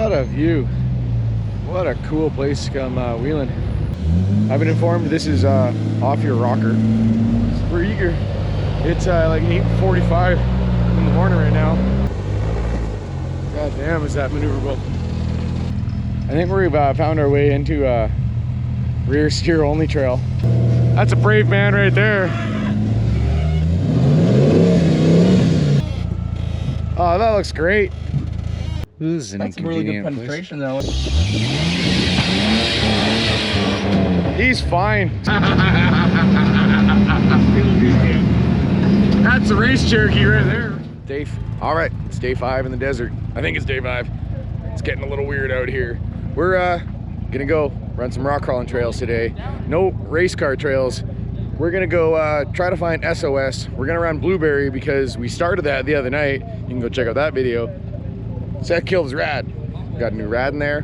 What a view. What a cool place to come wheeling. I've been informed this is off your rocker. We're eager. It's like 8:45 in the morning right now. God damn, is that maneuverable. I think we've found our way into rear steer only trail. That's a brave man right there. Oh, that looks great. This is an That's really good penetration though. He's fine. That's a race Cherokee right there. Dave. All right, it's day 5 in the desert. I think it's day 5. It's getting a little weird out here. We're gonna go run some rock crawling trails today. No race car trails. We're gonna go try to find SOS. We're gonna run Blueberry because we started that the other night. You can go check out that video. Seth killed his rad. Got a new rad in there.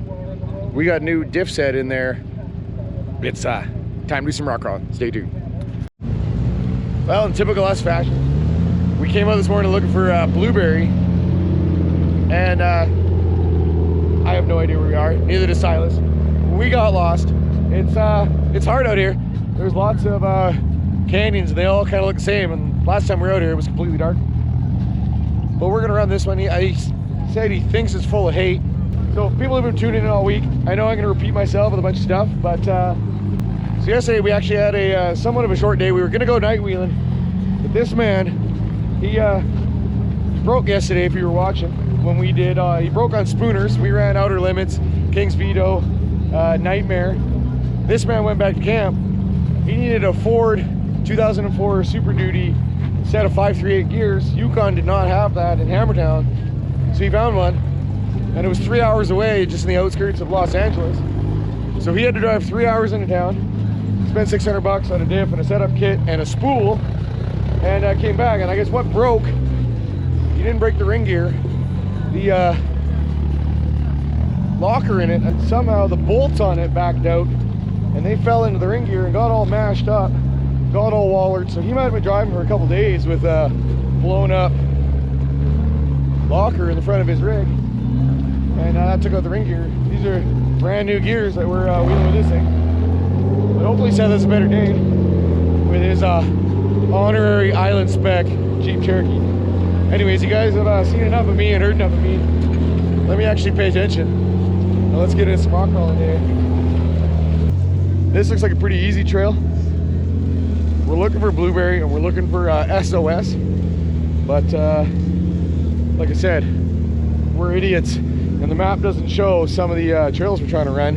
We got new diff set in there. It's time to do some rock crawling. Stay tuned. Well, in typical us fashion, we came out this morning looking for Blueberry, and I have no idea where we are. Neither does Siylas. We got lost. It's hard out here. There's lots of canyons, and they all kind of look the same. And last time we were out here, it was completely dark. But we're gonna run this one. He said he thinks it's full of hate. So people have been tuning in all week. I know I'm gonna repeat myself with a bunch of stuff, but so yesterday we actually had a somewhat of a short day. We were gonna go night wheeling, but this man, he broke yesterday. If you were watching, when we did, he broke on spooners. We ran Outer Limits, King's Veto, Nightmare. This man went back to camp. He needed a Ford 2004 Super Duty set of 538 gears. Yukon did not have that in Hammertown, so he found one, and it was 3 hours away, just in the outskirts of Los Angeles. So he had to drive 3 hours into town, spend 600 bucks on a diff and a setup kit and a spool, and came back. And I guess what broke, he didn't break the ring gear, the locker in it, and somehow the bolts on it backed out, and they fell into the ring gear and got all mashed up, got all wallered. So he might have been driving for a couple days with a blown up locker in the front of his rig, and that took out the ring gear. These are brand new gears that we're wheeling with this thing. But hopefully Seth has a better day with his honorary island spec Jeep Cherokee. Anyways, you guys have seen enough of me and heard enough of me. Let me actually pay attention. Now let's get into some rock crawling today. This looks like a pretty easy trail. We're looking for Blueberry and we're looking for SOS. But like I said, we're idiots and the map doesn't show some of the trails we're trying to run.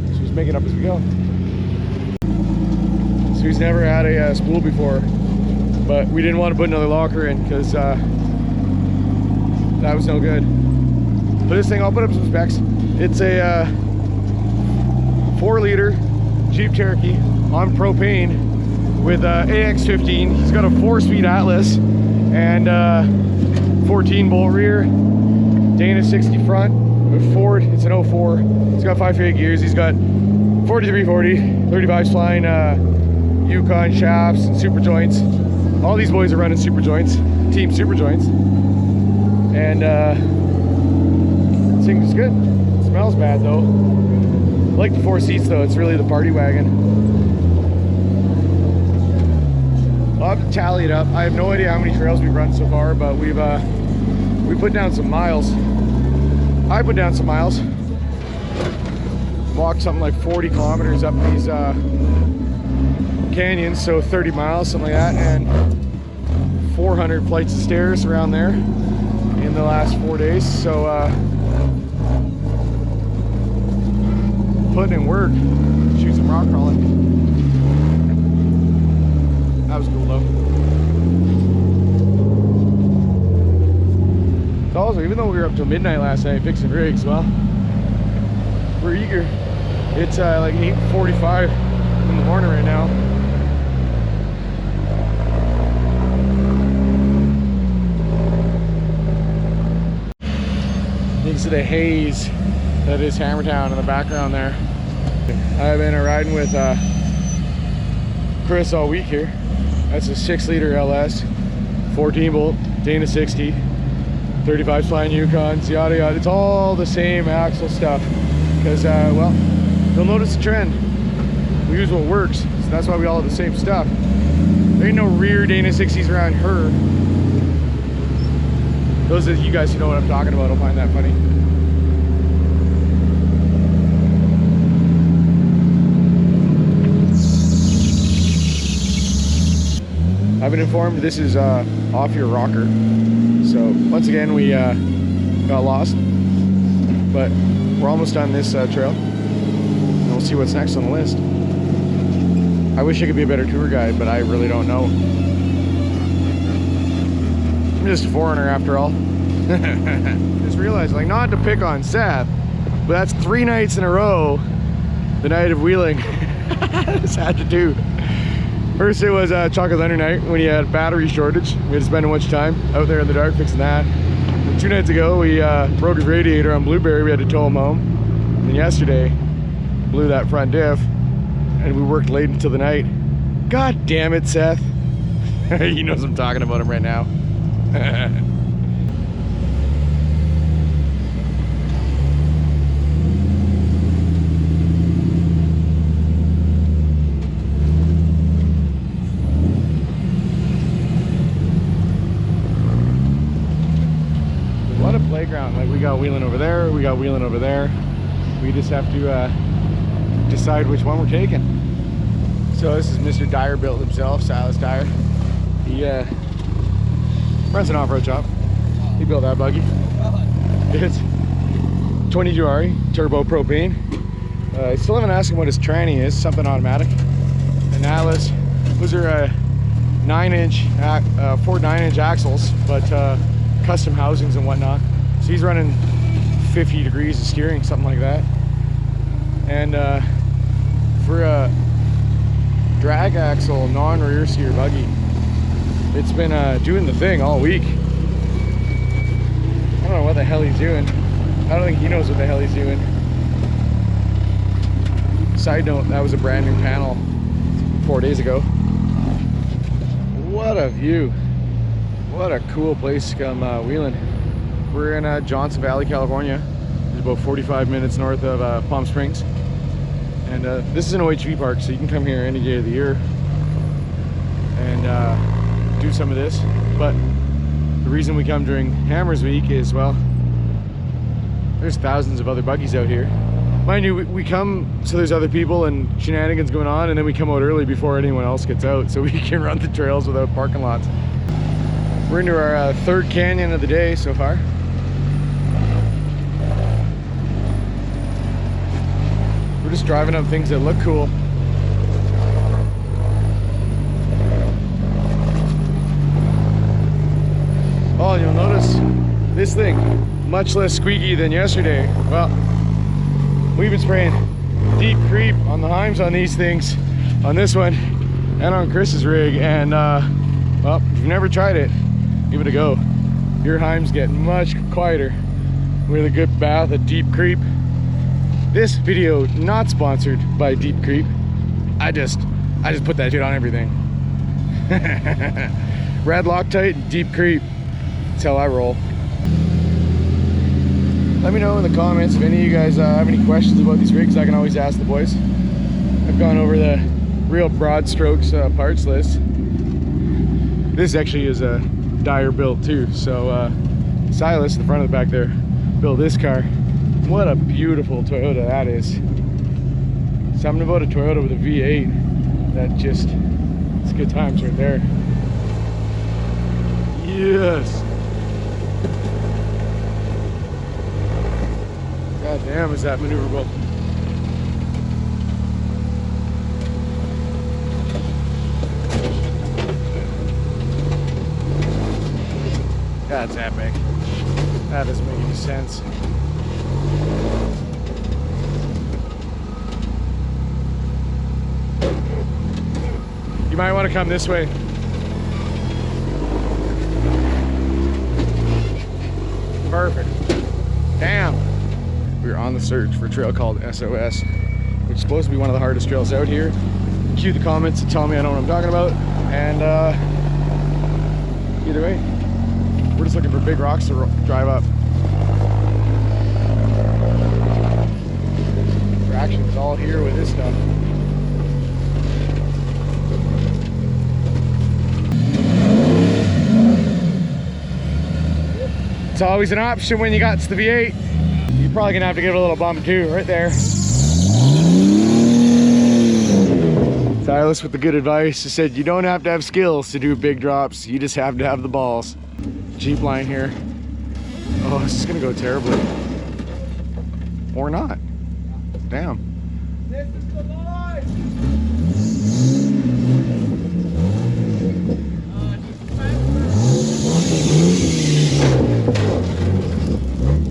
So we're just making up as we go. So he's never had a spool before, but we didn't want to put another locker in because that was no good. But this thing, I'll put up some specs. It's a 4-liter Jeep Cherokee on propane with AX15. He's got a 4-speed Atlas and 14 bolt rear, Dana 60 front with Ford. It's an 04. It's got 538 gears. He's got 4340, 35s flying Yukon shafts and super joints. All these boys are running super joints, team super joints. And this thing's good. It smells bad though. I like the 4 seats though. It's really the party wagon. I'll have to tally it up. I have no idea how many trails we've run so far, but we put down some miles. I put down some miles. Walked something like 40 kilometers up these canyons, so 30 miles, something like that, and 400 flights of stairs around there in the last 4 days. So putting in work, shoot some rock crawling. That was cool though. It's also, even though we were up till midnight last night fixing rigs, well, we're eager. It's like 8:45 in the morning right now. You can see the haze that is Hammertown in the background there. I've been riding with Chris all week here. That's a 6-liter LS, 14 bolt, Dana 60. 35 flying Yukons, yada yada. It's all the same axle stuff. Because, well, you'll notice a trend. We use what works, so that's why we all have the same stuff. There ain't no rear Dana 60s around her. Those of you guys who know what I'm talking about will find that funny. I've been informed this is off your rocker. So once again we got lost, but we're almost on this trail and we'll see what's next on the list. I wish I could be a better tour guide, but I really don't know. I'm just a foreigner after all. Just realized, like, not to pick on Seth, but that's 3 nights in a row the night of wheeling. Just had to do. First it was Chocolate Thunder night when he had battery shortage. We had to spend a bunch of time out there in the dark fixing that. And 2 nights ago we broke his radiator on Blueberry. We had to tow him home. And then yesterday blew that front diff and we worked late into the night. God damn it, Seth. He knows I'm talking about him right now. What a playground. Like, we got wheeling over there, we got wheeling over there. We just have to decide which one we're taking. So this is Mr. Dyer built himself, Siylas Dyer. He runs an off-road shop. He built that buggy. It's 22R turbo propane. I still haven't asked him what his tranny is, something automatic. And Atlas, those are 9-inch, 4 9-inch axles, but custom housings and whatnot. So he's running 50 degrees of steering, something like that. And for a drag axle non-rear steer buggy, it's been doing the thing all week. I don't know what the hell he's doing. I don't think he knows what the hell he's doing. Side note, that was a brand new panel 4 days ago. What a view. What a cool place to come wheeling. We're in Johnson Valley, California. It's about 45 minutes north of Palm Springs. And this is an OHV park, so you can come here any day of the year and do some of this. But the reason we come during Hammers Week is, well, there's thousands of other buggies out here. Mind you, we come so there's other people and shenanigans going on, and then we come out early before anyone else gets out so we can run the trails without parking lots. We're into our third canyon of the day so far. We're just driving up things that look cool. Oh, you'll notice this thing, much less squeaky than yesterday. Well, we've been spraying deep creep on the Heims on these things, on this one, and on Chris's rig, and well, if you've never tried it, give it a go. Your Heims get much quieter with a good bath of deep creep. This video not sponsored by Deep Creep. I just put that shit on everything. Rad Loctite, Deep Creep. That's how I roll. Let me know in the comments if any of you guys have any questions about these rigs. I can always ask the boys. I've gone over the real broad strokes parts list. This actually is a Dyer build too. So Siylas, the front of the back there, built this car. What a beautiful Toyota that is. Something about a Toyota with a V8 that just, it's good times right there. Yes. God damn, is that maneuverable. That's epic. That doesn't make any sense. You might want to come this way. Perfect. Damn. We're on the search for a trail called SOS, which is supposed to be one of the hardest trails out here. Cue the comments and tell me I know what I'm talking about. And either way, We're just looking for big rocks to drive up. Traction's all here with this stuff. It's always an option when you got the V8. You're probably gonna have to give it a little bump too, right there. Siylas with the good advice. He said you don't have to have skills to do big drops. You just have to have the balls. Jeep line here. Oh, this is gonna go terribly. Or not. Damn. This is the line.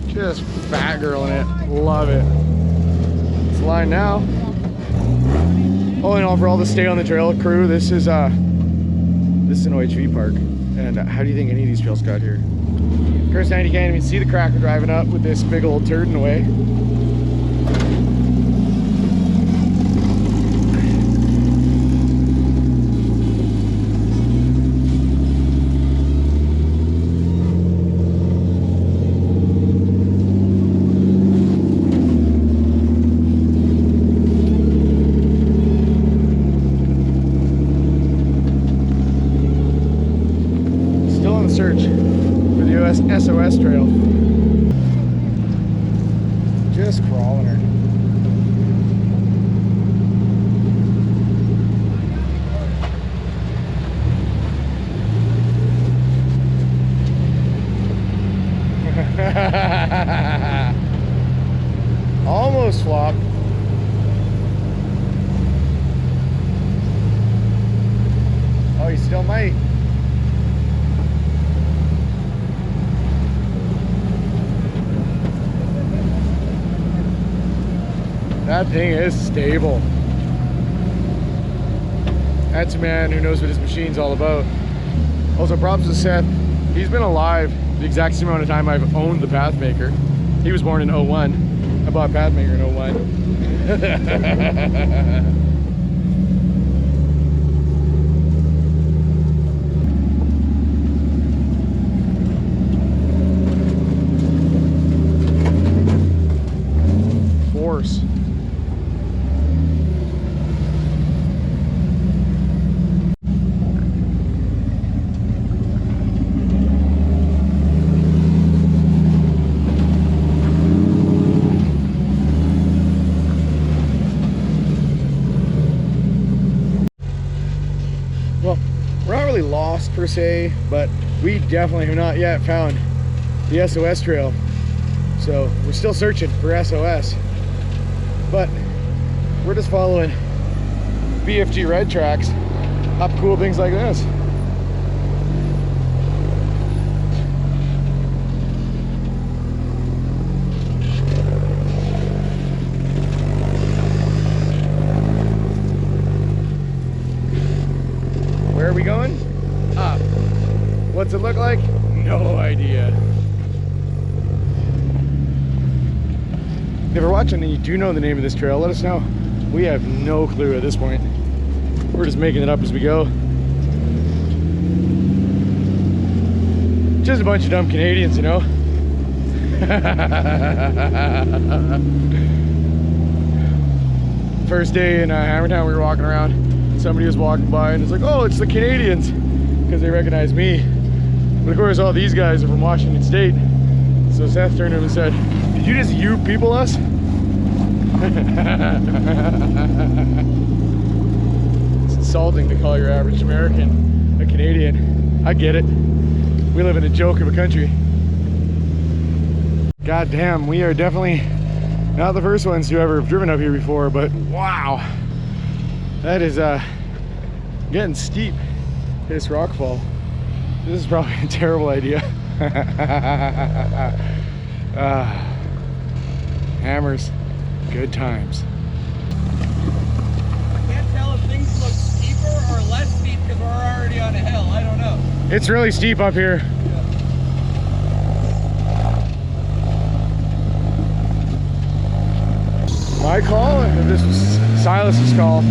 Just fat girl in it. Love it. It's the line now. Oh, and all for all the Stay on the Trail crew, this is an OHV park. And how do you think any of these trails got here? First night you can't even see the cracker driving up with this big old turd in the way. Search for the SOS Trail. Just crawling her. Almost flopped. Oh, you still might. That thing is stable. That's a man who knows what his machine's all about. Also, props to Seth. He's been alive the exact same amount of time I've owned the Pathmaker. He was born in 01. I bought Pathmaker in 01. Well, we're not really lost per se, but we definitely have not yet found the SOS Trail. So we're still searching for SOS, but we're just following BFG red tracks up cool things like this. Where are we going? Up. What's it look like? No idea. If you're watching and you do know the name of this trail, let us know. We have no clue at this point. We're just making it up as we go. Just a bunch of dumb Canadians, you know? First day in Hammertown, we were walking around. Somebody was walking by and it's like, oh, it's the Canadians, because they recognize me. But of course, all these guys are from Washington State. So Seth turned to him and said, did you just you people us? It's insulting to call your average American a Canadian. I get it. We live in a joke of a country. God damn, we are definitely not the first ones to ever have driven up here before, but wow. That is getting steep, this rock fall. This is probably a terrible idea. Hammers, good times. I can't tell if things look steeper or less steep because we're already on a hill. I don't know. It's really steep up here. My call, if this was Silas's call.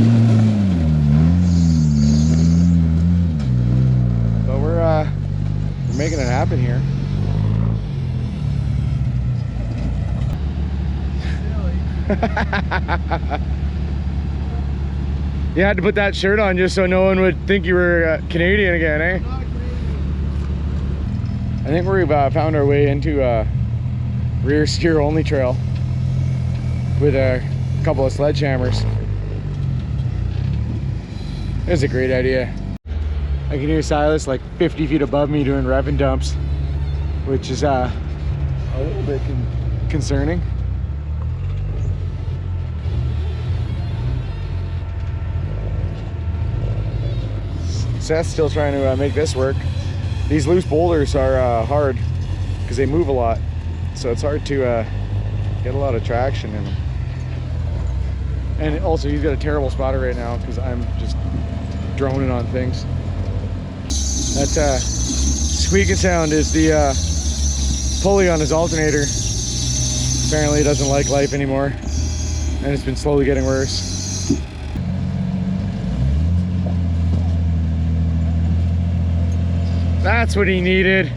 But we're making it happen here. You had to put that shirt on just so no one would think you were Canadian again, eh? I think we've found our way into a rear steer only trail with a couple of sledgehammers. It's a great idea. I can hear Siylas like 50 feet above me doing rev and dumps, which is a little bit concerning. Seth's still trying to make this work. These loose boulders are hard because they move a lot, so it's hard to get a lot of traction in them. And also, he's got a terrible spotter right now because I'm just droning on things. That squeaking sound is the pulley on his alternator. Apparently, he doesn't like life anymore, and it's been slowly getting worse. That's what he needed.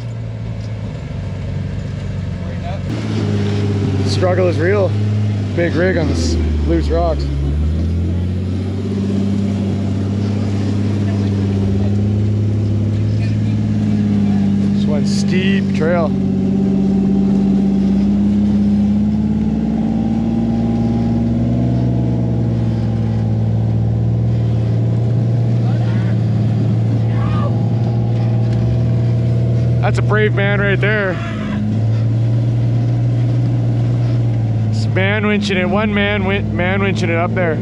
Struggle is real. Big rig on this loose rocks. This one's steep trail. That's a brave man right there. It's man winching it. One man winching it up there.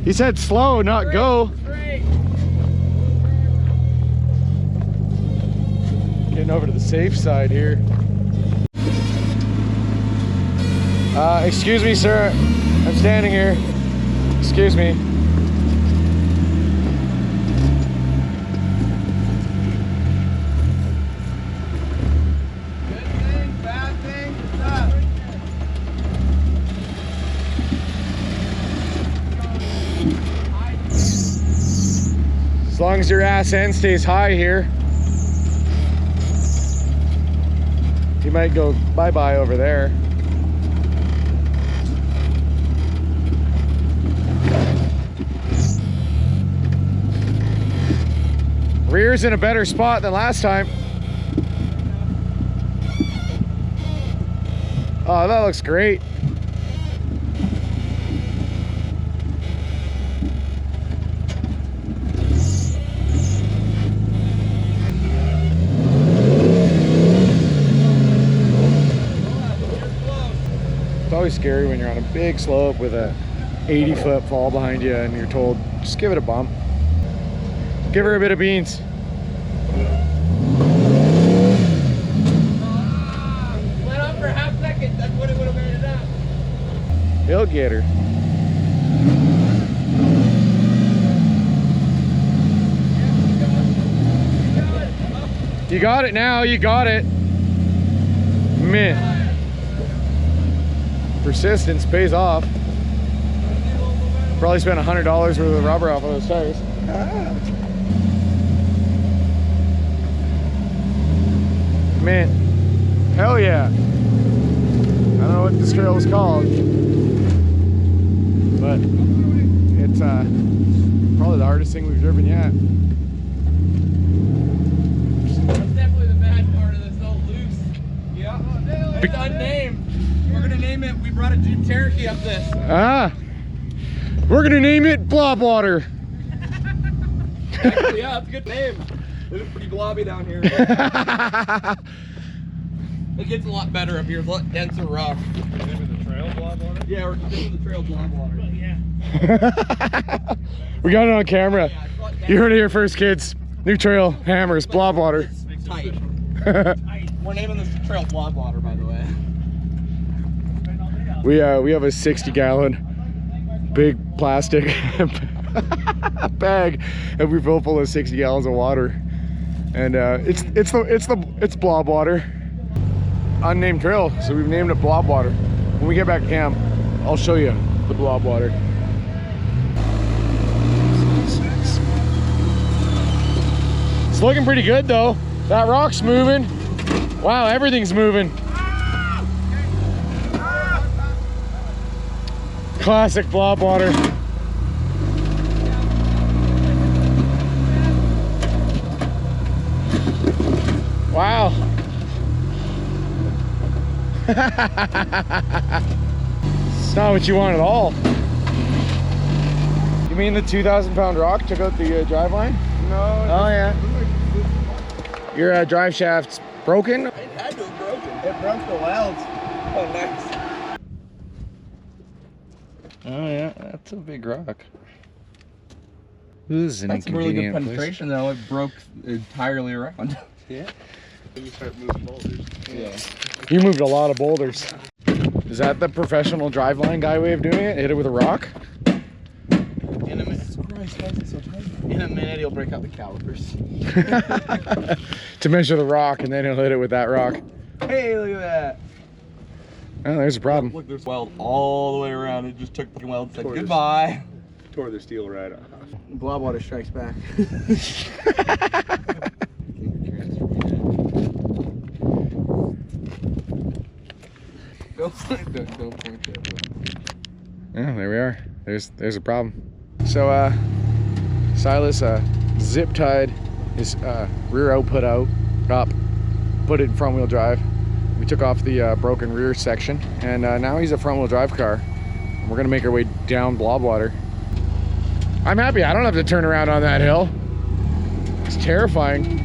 He said slow, not go. Getting over to the safe side here. Excuse me, sir. I'm standing here. Excuse me. Good thing, bad thing, what's up? As long as your ass end stays high here. You might go bye-bye over there. Rear's in a better spot than last time. Oh, that looks great. It's always scary when you're on a big slope with a 80-foot fall behind you and you're told, just give it a bump. Give her a bit of beans. Let up for a half second. That's what it would have made it up. He'll get her. You got it now. You got it. Man. Persistence pays off. Probably spent $100 worth of rubber off of those tires. Man, hell yeah. I don't know what this trail is called, but it's probably the hardest thing we've driven yet. That's definitely the bad part of this, all loose. Yeah. It's unnamed. We're gonna name it, we brought a Jeep Cherokee up this. We're gonna name it Blob Water. Actually, yeah, that's a good name. It's pretty blobby down here. It gets a lot better up here. It's a lot denser rock. Naming the trail Blob Water? Yeah, we're naming the trail Blob Water. Well, yeah. We got it on camera. Yeah, it's a lot You heard it here first, kids. New trail, hammers, Blob Water. It's tight. We're naming this trail Blob Water, by the way. We have a 60-gallon big plastic bag, and we fill full of 60 gallons of water, and it's Blob Water. Unnamed trail, so we've named it Blob Water. when we get back to camp, I'll show you the Blob Water. It's looking pretty good though. That rock's moving. Wow, everything's moving. Classic Blob Water. Wow. It's not what you want at all. You mean the 2,000-pound rock took out the drive line? No. Oh yeah. Your drive shaft's broken? It had to have broken. It broke the welds. Oh, nice. Oh yeah, that's a big rock. This is an That's some really good inconvenient penetration though. It broke entirely around. Yeah. Then you start moving boulders. Yeah. You moved a lot of boulders. Is that the professional driveline guy way of doing it? Hit it with a rock? In a minute. Christ, why is it so tight? In a minute, he'll break out the calipers. To measure the rock, and then he'll hit it with that rock. Hey, look at that. Oh, there's a problem. Look, there's weld all the way around. It just took the weld and said Tortoise. goodbye. Tore the steel right off. Blob Water strikes back. Don't point that. Yeah, there we are. There's a problem. So Siylas zip tied his rear output up, put it in front wheel drive. We took off the broken rear section, and now he's a front wheel drive car. And we're gonna make our way down Blob Water. I'm happy I don't have to turn around on that hill. It's terrifying.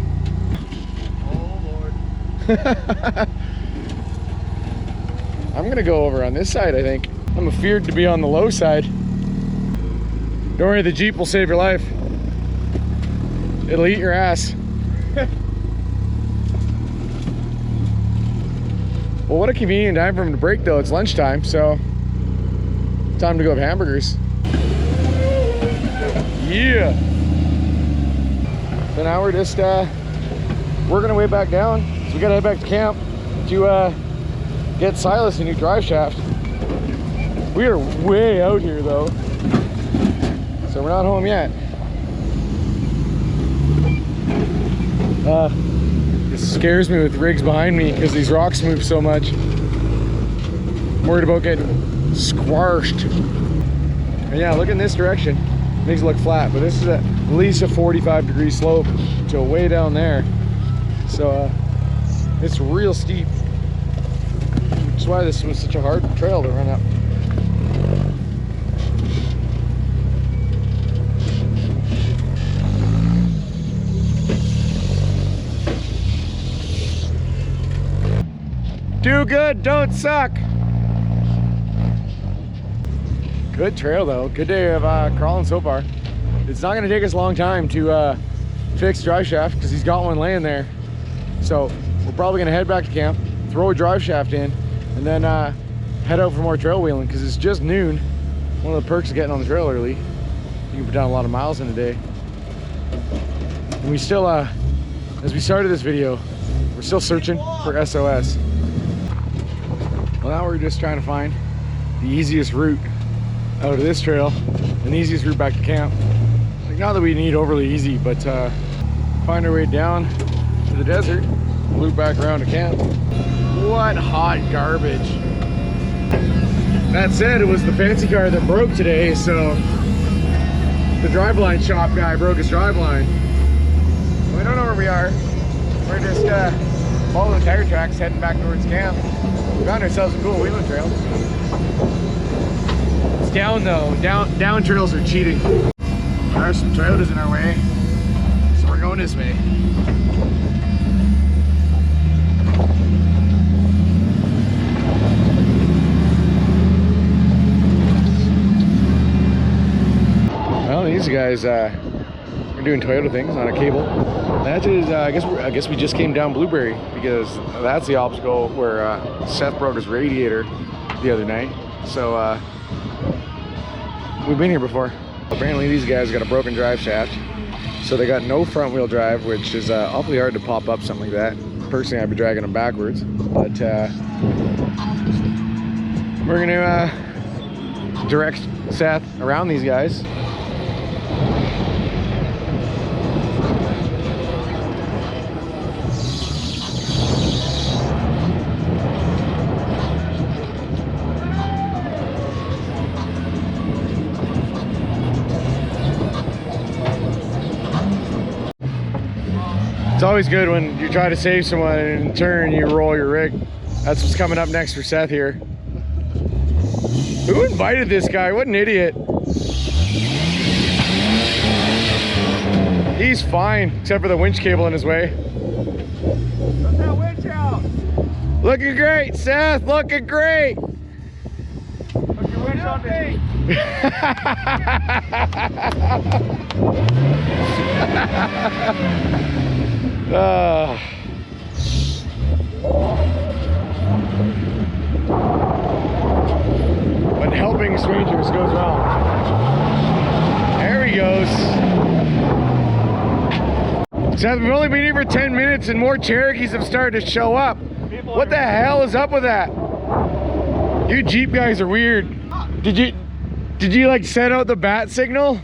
Oh Lord. I'm gonna go over on this side, I think. I'm afeared to be on the low side. Don't worry, the Jeep will save your life. It'll eat your ass. Well, what a convenient time for him to break though. It's lunchtime, so time to go have hamburgers. Yeah. So now we're just working our way back down. So we gotta head back to camp to get Siylas a new drive shaft. We are way out here though, so we're not home yet. It scares me with rigs behind me because these rocks move so much. I'm worried about getting squashed. And yeah, look in this direction. Makes it look flat, but this is at least a 45-degree slope to way down there. So it's real steep. Which is why this was such a hard trail to run up. Do good, don't suck. Good trail though. Good day of crawling so far. It's not gonna take us a long time to fix drive shaft because he's got one laying there. So we're probably gonna head back to camp, throw a drive shaft in, and then head out for more trail wheeling because it's just noon. One of the perks of getting on the trail early, you can put down a lot of miles in a day. And we still, as we started this video, we're still searching for SOS. Well, now we're just trying to find the easiest route out of this trail and the easiest route back to camp. Like, not that we need overly easy, but find our way down to the desert, loop back around to camp. What hot garbage. That said, it was the fancy car that broke today, so the driveline shop guy broke his driveline. We don't know where we are. We're just following tire tracks, heading back towards camp. We found ourselves a cool wheeling trail. It's down though. Down trails are cheating. There are some Toyotas in our way, so we're going this way. Well, these guys are doing Toyota things on a cable. That is, I guess we just came down Blueberry because that's the obstacle where Seth broke his radiator the other night. So we've been here before. Apparently these guys got a broken drive shaft, so they got no front wheel drive, which is awfully hard to pop up something like that. Personally, I'd be dragging them backwards, but We're gonna direct Seth around these guys. It's always good when you try to save someone and in turn you roll your rig. That's what's coming up next for Seth here. Who invited this guy? What an idiot. He's fine, except for the winch cable in his way. Put that winch out. Looking great, Seth, looking great. Put your winch on me. When helping strangers goes wrong. There he goes. Seth, we've only been here for 10 minutes and more Cherokees have started to show up. What the hell is up with that? You Jeep guys are weird. Did you like send out the bat signal?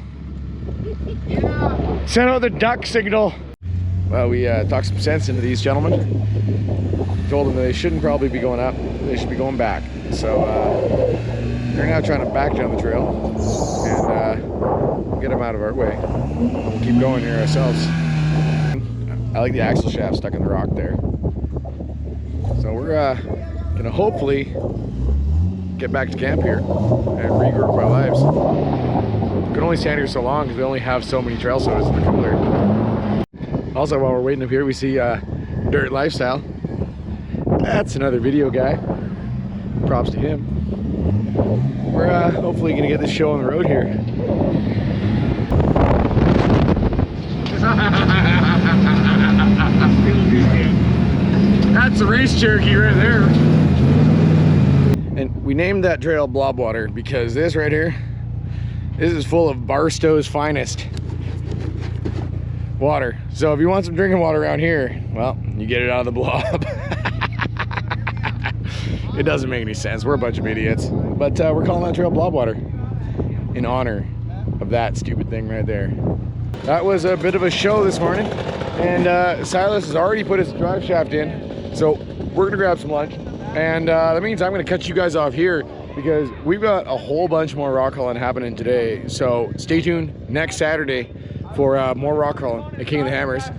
Yeah. Send out the duck signal. Well, we talked some sense into these gentlemen. Told them that they shouldn't probably be going up. They should be going back. So they're now trying to back down the trail and get them out of our way. We'll keep going here ourselves. I like the axle shaft stuck in the rock there. So we're gonna hopefully get back to camp here and regroup our lives. We can only stand here so long because we only have so many trail sodas in the cooler. Also, while we're waiting up here, we see Dirt Lifestyle. That's another video guy. Props to him. We're hopefully gonna get this show on the road here. That's a race Cherokee right there. And we named that trail Blob Water because this right here, this is full of Barstow's finest water. So if you want some drinking water around here, well, you get it out of the blob. It doesn't make any sense. We're a bunch of idiots. But we're calling that trail Blob Water in honor of that stupid thing right there. That was a bit of a show this morning. And Siylas has already put his drive shaft in. So we're gonna grab some lunch. And that means I'm gonna cut you guys off here because we've got a whole bunch more rock hauling happening today. So stay tuned next Saturday for more rock hauling at King of the Hammers.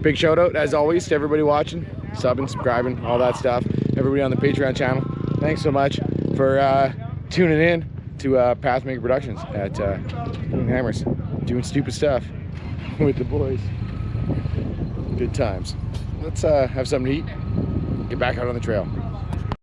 Big shout out as always to everybody watching, subbing, subscribing, all that stuff. Everybody on the Patreon channel, thanks so much for tuning in to Pathmaker Productions at King of the Hammers, doing stupid stuff with the boys. Good times. Let's have something to eat, get back out on the trail.